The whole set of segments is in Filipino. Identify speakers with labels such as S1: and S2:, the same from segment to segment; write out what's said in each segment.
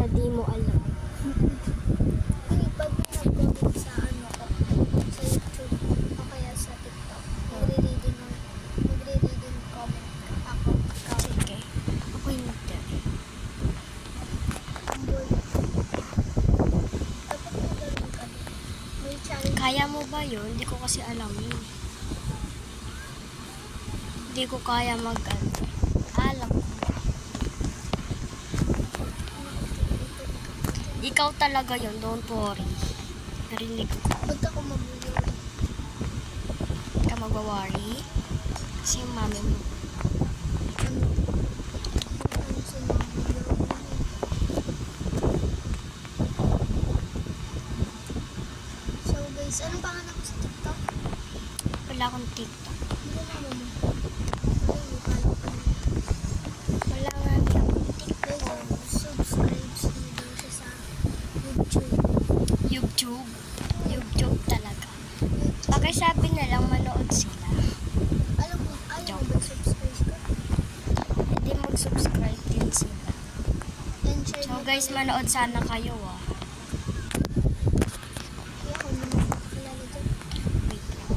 S1: sa di mo alam.
S2: Hindi, pag nag-comment sa ano ko, sa YouTube, o kaya sa TikTok, magre-reading comment ako.
S1: Sige. Ako hindi.
S2: Ang bold. Dapat magaling ka din. May challenge.
S1: Kaya mo ba yun? Hindi ko kasi alam yun. Hindi ko kaya alam. Ikaw talaga yun, don't worry. Narinig ko.
S2: Ba't ako mag-worry?
S1: Hindi ka magwa-worry. Kasi yung mami mo.
S2: Ano sa mag-worry? So guys, anong pangalan ko sa TikTok?
S1: Wala akong TikTok.
S2: Hindi ko naman mo. Ay, follow ka na.
S1: Wala nga hindi akong
S2: Guys,
S1: TikTok.
S2: subscribe nyo daw siya sa YouTube.
S1: YouTube talaga. Pakisabi na lang manood sila.
S2: Alam mo, ayaw mo ba subscribe ka?
S1: Hindi mag-subscribe din sila.
S2: And share
S1: So
S2: mo
S1: guys,
S2: pala-
S1: manood sana kayo ah.
S2: Kaya ako naman kilala dyan.
S1: Wait lang.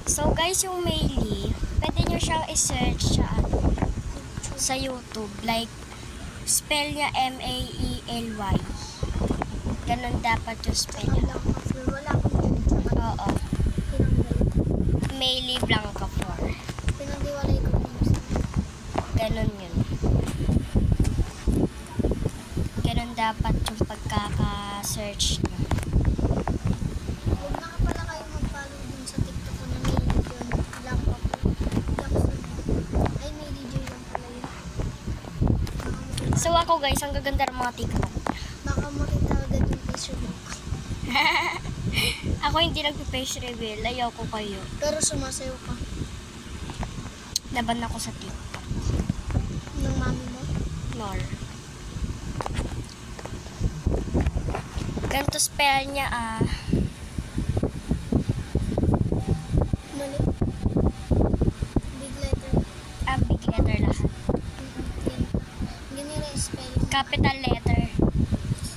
S1: So guys, yung Maylee, pwede nyo siyang i-search sa YouTube. Like, spell niya M-A-E-L-Y. Ganon dapat yung spell niya.
S2: Wala ka floor. Wala akong yun. Tsaka
S1: Oo.
S2: pinanggalit.
S1: Maylee Blanca 4.
S2: Pinagdiwalay ko yung isa.
S1: Ganon yun. Ganon dapat yung pagkaka-search niya.
S2: Huwag na ka pala kayo mag-follow dun sa TikTok ko na may yun. Lang pa po. Ay, may DJ lang pala yun.
S1: So ako guys, ang gaganda ng mga TikTok.
S2: Baka makita agad yung Facebook.
S1: Ako hindi nag-face reveal. Ayoko kayo.
S2: Pero sumasayaw ka
S1: Laban ako sa TikTok.
S2: ng mami mo.
S1: Nor. Ganito spell niya
S2: Mali. Big letter.
S1: big letter lahat.
S2: Yan. Ganyan na spell.
S1: Capital letter.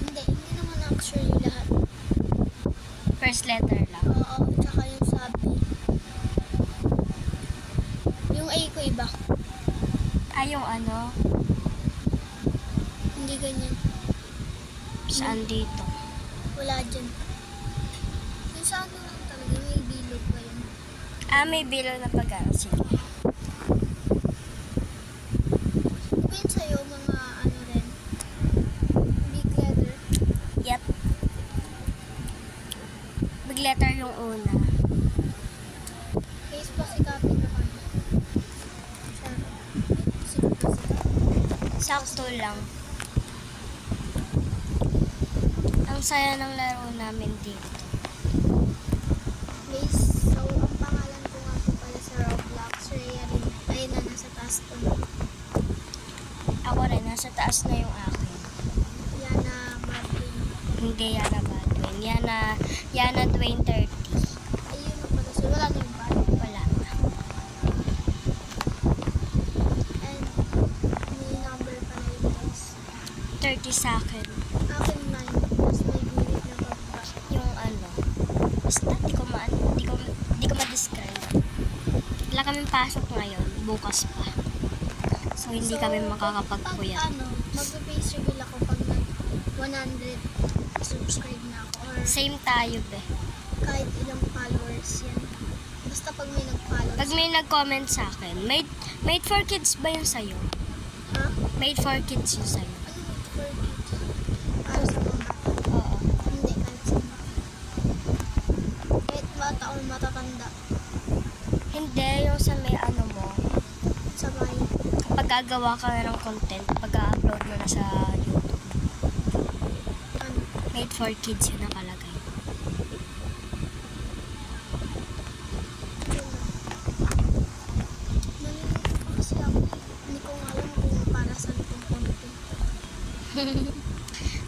S2: Hindi naman actually lahat.
S1: First letter lang.
S2: Oo, tsaka yung sabi. Yung A ko iba.
S1: Yung ano,
S2: Hindi ganyan.
S1: saan dito?
S2: Wala dyan. Yung sa ano lang talaga, may bilog ba yun?
S1: May below na pag-aaral. Sige.
S2: Diba yun sa'yo, mga ano rin? Big letter.
S1: Yep. Big letter yung una.
S2: Case pa sikapin na kami. Sikat.
S1: Sakto lang. Ang saya ng laro namin dito.
S2: Guys, so ang pangalan ko nga po pala sa Roblox, Rhea rin. Ayun na, nasa taas ko na.
S1: Ako rin, nasa taas na yung akin.
S2: Yana Martin.
S1: Hindi Yana Badwin. Yana Dwayne 30.
S2: Ayun na pala siya. Wala na yung bad.
S1: Wala na.
S2: And may number pala yun guys.
S1: 30 sa akin.
S2: Akin 9. Tapos may gulit na pagka.
S1: Yung ano. Basta, di ko ma-describe. Wala kaming pasok ngayon. Bukas pa. So, hindi kami makakapagpuyat.
S2: Pag ano, mag-face reveal ako pag nag 100 subscribe na ako. Or
S1: Same tayo, be.
S2: kahit ilang followers yan. Basta pag may nag-follow.
S1: Pag may nag-comment sa akin, made for kids ba yun sa'yo?
S2: Ha?
S1: Made for kids yun sa'yo?
S2: Ano yung for kids? Para sa mga bata.
S1: Oo.
S2: Hindi, kahit sa bata. Kahit bata o matatanda.
S1: Hindi, yung sa may ano mo,
S2: Sa may
S1: kapag gagawa ka na ng content, pag-upload mo na sa YouTube,
S2: ano.
S1: made for kids yun nakalagay.
S2: Yun lang. Nalilito pa kasi ako. Hindi ko nga alam kung para saan itong content.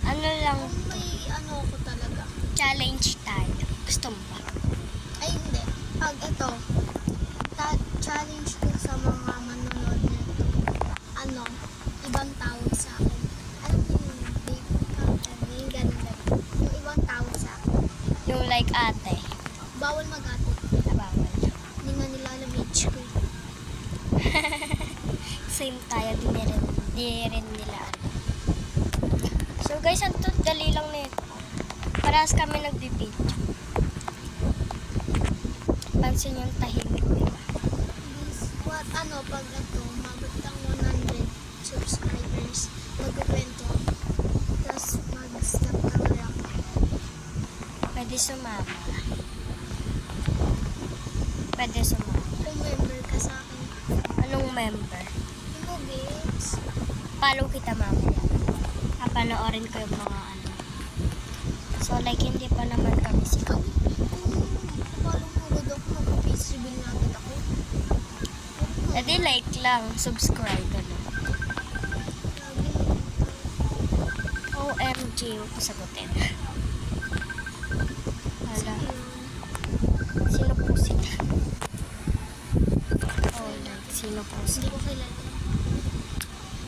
S1: Ano lang,
S2: Kung may ano ako talaga.
S1: challenge tayo. Gusto mo ba?
S2: Ay, hindi. Pag ito, challenge ko sa mga manonood nito. Ano, ibang tawag sa akin. Alam niyo yung baby ka.
S1: like ate.
S2: Bawal mag-ate.
S1: Bawal.
S2: Hindi nga nila alam age ko.
S1: Same tayo, di rin nila alam. So guys, ang dali lang nito. Parehas kami nagbibideo. Pansin yung tahimik, di ba?
S2: What, pag ito, umabot ng 100 subscribers, magkukwento, tapos mag-snap camera ako.
S1: Pwede sumama. Pwede sumama.
S2: Kung member ka sa akin,
S1: Anong member?
S2: hindi mo babes.
S1: Follow kita mamaya. Papanoorin ko yung mga ano. So like hindi pa naman kami sikat.
S2: Parang magod ako, mag-face reveal na agad ako.
S1: Edi like lang, subscribe ano.
S2: Lagi mo.
S1: OMG, huwag ko sagutin. Hala, sino po sila? Oh, like, sino po
S2: Hindi
S1: sila?
S2: ko kilala.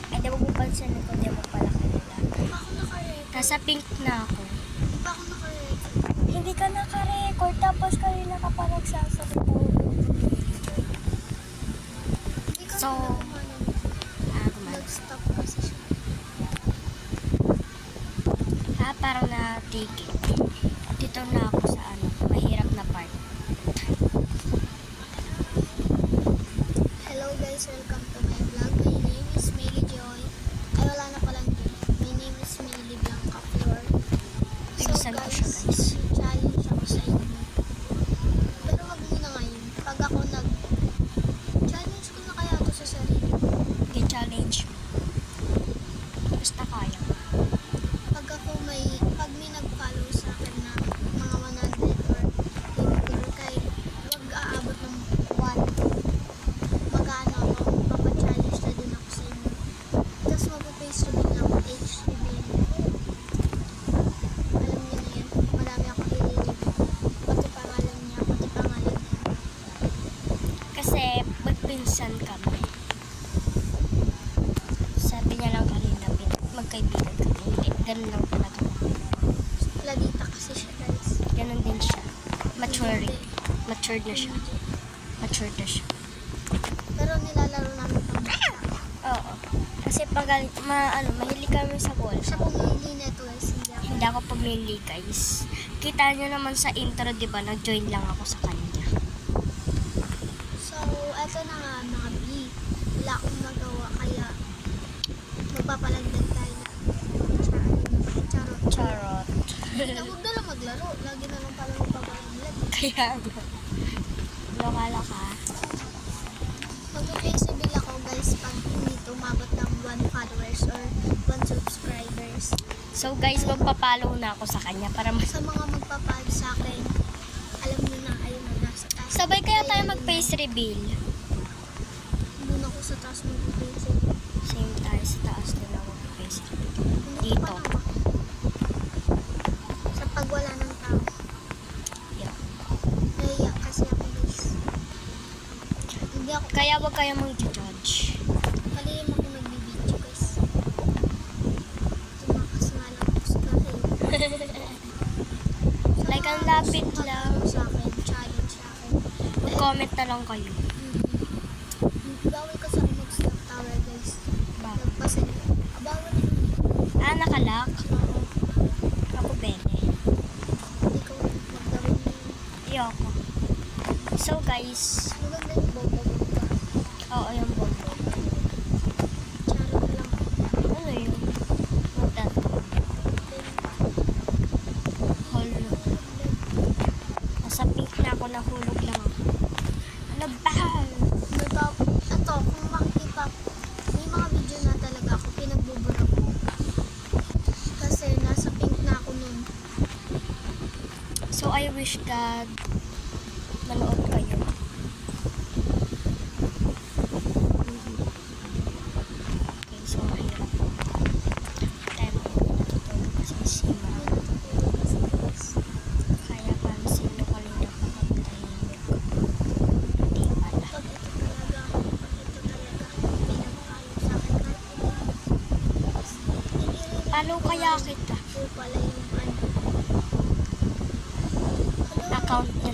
S1: Eh, di mo pupansin ko, di mo pala kilala.
S2: Hindi pa ako naka-record.
S1: Nasa pink na ako.
S2: Hindi pa ako naka-record.
S1: Hindi ka naka-record, tapos kanina ka pa nagsasalita.
S2: Hindi ka
S1: So,
S2: nakakumanan.
S1: Gumana.
S2: Nag-stop kasi siya.
S1: Parang natigil. Dito na ako sa ano, mahirap na part.
S2: Hello guys, welcome to my vlog. My name is Meili Joy. Ay, wala na palang Joy. My name is Meili Blanca Flor.
S1: Pinsan ko siya, guys.
S2: challenge ako sa inyo. Pero wag muna ngayon. Pag ako challenge ko na kaya ito sa sarili.
S1: I-challenge mo. Basta kaya.
S2: Pag may nag-follow sa akin na mga 100 or pero kay wag aabot ng 1. Mag-ano ako, papachallenge na din ako sa inyo. Tapos mag-face reveal na ako, age reveal. Alam niyo na yan, marami ako i-review. Pati pangalan niya, pati pangalan niya.
S1: Kasi magpinsan kami. Sabi niya lang kanina, magkaibigan kami. Hindi, ganun lang talaga.
S2: Ladita kasi siya guys.
S1: Ganun din siya. Matured.
S2: Hindi.
S1: Matured na siya. Matured na siya.
S2: Pero nilalaro namin pang
S1: Oo. Kasi pag mahilig kami sa ball.
S2: siya pumili na ito guys, hindi ako.
S1: Hindi ako pumili, guys. Kita niyo naman sa intro, di ba? Nag-join lang ako sa kanya.
S2: So, eto na nga mga B. Wala akong magawa kaya magpapalagdag tayo na charot.
S1: Charot.
S2: Huwag na lang maglaro. Lagi na lang pala magpapalagdag.
S1: Kaya nga. Lokala ka.
S2: Mag-face reveal ako guys pag hindi umabot ng 1 followers or 1 subscribers.
S1: So, guys, magpapalo na ako sa kanya para
S2: Sa mga magpapal sa akin, alam niyo na ayun na nasa taas.
S1: Sabay kaya tayo
S2: Ayun
S1: mag-face reveal.
S2: Muna ko sa taas mag-face reveal.
S1: Same tayo sa taas din ako mag-face reveal.
S2: Hindi
S1: Dito.
S2: ko pa naman. Sa pag wala ng tao.
S1: Yeah.
S2: Nahiya kasi ako guys. Hindi ako
S1: Kaya wag kayo mag-judge.
S2: Malilim ako nagbibideo guys. Tumakas nga lang ako sa kahit.
S1: Like, ang lapit lang.
S2: Sa akin, challenge sa akin.
S1: Mag-comment na lang kayo.
S2: Bawal kasi ako mag-stop tower guys.
S1: Bakit?
S2: Nagpasin. Bawal yun.
S1: Nakalak.
S2: Oo.
S1: Ako, bene.
S2: Hindi ko magdawin yun.
S1: Ayoko. So, guys.
S2: Maganda yung bobo.
S1: Oo, yung bombo.
S2: Charot lang.
S1: Ano yun? Magtato. Holo. Nasa pink na ako, nahulog lang ako. Ano ba?
S2: Ito, kung makikita, may mga video na talaga ako pinagbubura ko. Kasi nasa pink na ako nun.
S1: So, I wish God manood kayo. Okay, so mahirap. Tayo natutulog kasi sima. Kaya pansin nyo kanina pa kami tahimik. Hindi pala.
S2: Pag ito talaga, pinagkalo sa akin.
S1: Paano kaya kita?
S2: Ito pala yung ano.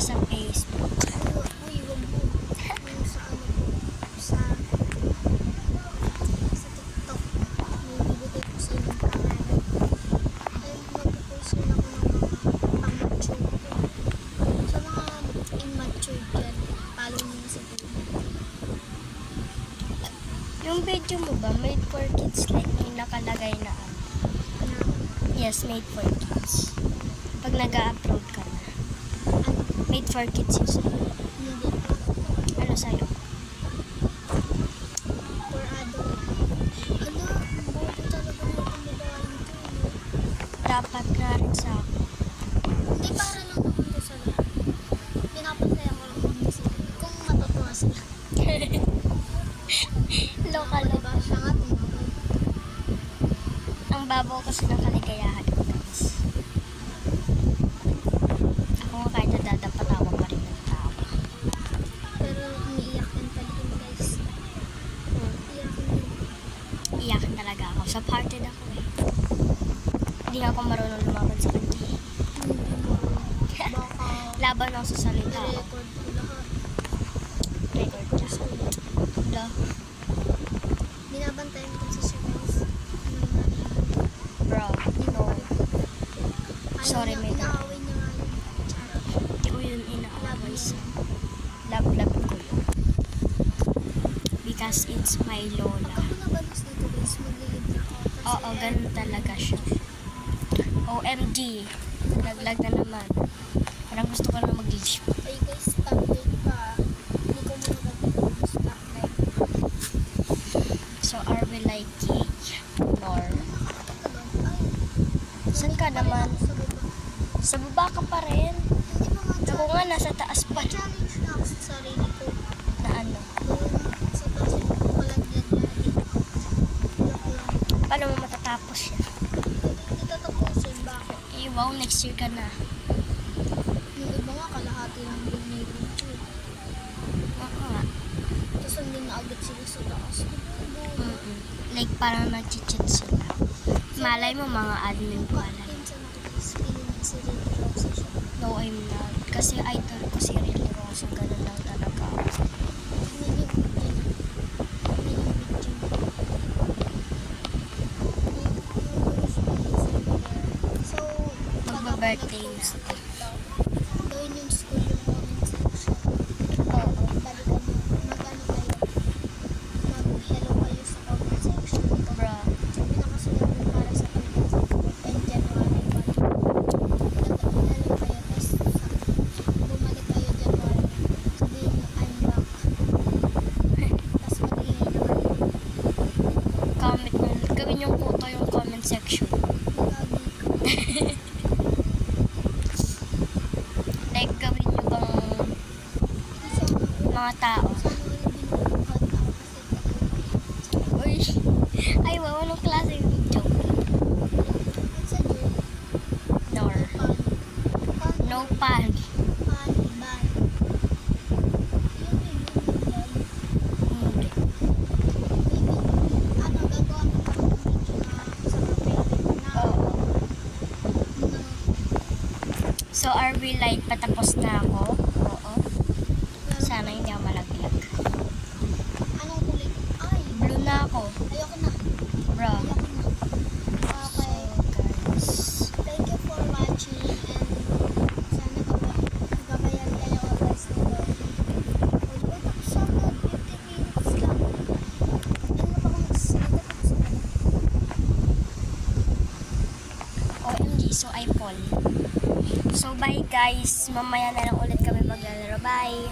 S1: sa Facebook.
S2: Uy, wag mo. Yung sa ano po, sa TikTok. May bibigay ko sa inyong pangalan. And mag-post rin ako ng mga pang-mature. Sa mga immature dyan, follow nyo sa Facebook.
S1: Yung video mo ba, made for kids, like may nakalagay na ano? Yes, made for kids. Pag nag-upload ka na. Made for kids yun sa'yo.
S2: Hindi po.
S1: Ano sa'yo?
S2: For adult. Ano? Bobo talaga mo itong babae nito.
S1: Dapat na rin sa ako.
S2: Hindi para lang naman ko sa lahat. Pinapasaya ko lang kasi kung matutuwa sila.
S1: Lokal.
S2: Diba? Siya nga tumawag.
S1: Ang babaw kasi ng kaligayahan ko, guys. Ako nga kahit nadadapatawa pa rin ng tao.
S2: Pero umiiyak din talaga guys. Iyak din.
S1: Iyakan talaga ako. Sa party na ako eh. Hindi nga ako marunong lumaban sa kanya.
S2: Hindi mo. Baka
S1: Laban lang sa salita ako.
S2: record ko lahat.
S1: Record niya. Wala.
S2: Binabantayan ko sa siya guys.
S1: Bro, no. Sorry, may
S2: Inaaway niya nga yun. Charot.
S1: Hindi ko yun inaaway sa... Love ko yun. Because it's my lola.
S2: Ako nabalos dito guys. Maglilib na ako. Kasi
S1: Oo, ganun talaga siya. OMG. Naglag na naman. Parang gusto ko na mag-leave.
S2: ay guys, stoplight pa. Hindi ko muna gagawin yung stoplight.
S1: So, are we like gay? Or...
S2: Ay,
S1: Saan ka naman?
S2: sa baba.
S1: Sa baba ka pa rin.
S2: Hindi ba nga
S1: Ako nga, nasa taas pa.
S2: challenge na ako sa sarili ko.
S1: Na ano?
S2: Yung sa taas ko malaglag lagi. Joke lang.
S1: Paano mo matatapos yan?
S2: Hindi tatapusin. Bakit?
S1: Eh, wow, next year ka na.
S2: Yung iba nga kalahati lang din may YouTube.
S1: Oo nga.
S2: Tapos hindi na agad sila sa taas.
S1: Mm-mm. Like, parang nag-cheat sila. Malay mo, mga admin pala.
S2: Pinsan ako guys. Feeling niya si Red Rose siya.
S1: No, I'm not. Kasi idol ko si Riley Rosa. Ganun lang talaga ako.
S2: Tingnan yung video niya. Tingnan yung video niya. So,
S1: Magba-birthday na.
S2: sa TikTok, gawin yung school yung comment section.
S1: Oo.
S2: Balikan mo. Mag-ano kayo? Mag-hello kayo sa comment section.
S1: Bro.
S2: Sabi na kasunod mo para sa comment and January 1. Nag-hello kayo. Tapos bumalik kayo January. Sabihin nyo, I'm back. Tapos mag-ingay na kayo.
S1: Comment mo. Gawin yung photo yung comment section.
S2: Lagi ka.
S1: Like, gawin nyo bang
S2: Kasi
S1: mga tao.
S2: sana wala binubuhat ako kasi
S1: Uy. Ay, wow. Anong klase yung joke?
S2: it's a joke.
S1: Nor. No pan.
S2: Pan, ban. Yung may ganyan.
S1: Hindi.
S2: Maybe, ano, gagawa ko pa ng video na sa private na,
S1: Oo.
S2: na,
S1: So, are we like patapos na ako? Oo.
S2: meron-
S1: Sana hindi ako malaglag.
S2: anong kulay? Ay,
S1: Blue na ako.
S2: ayoko na.
S1: Bro.
S2: Ayoko na.
S1: So,
S2: Okay.
S1: guys.
S2: Thank you for watching and sana gabayan kayo always nito. Uy, tapos sana 50 minutes lang. Ano na ba kung magsasalita tapos na?
S1: OMG, so I fall. So, bye guys. Mamaya na lang ulit kami maglalaro. Bye.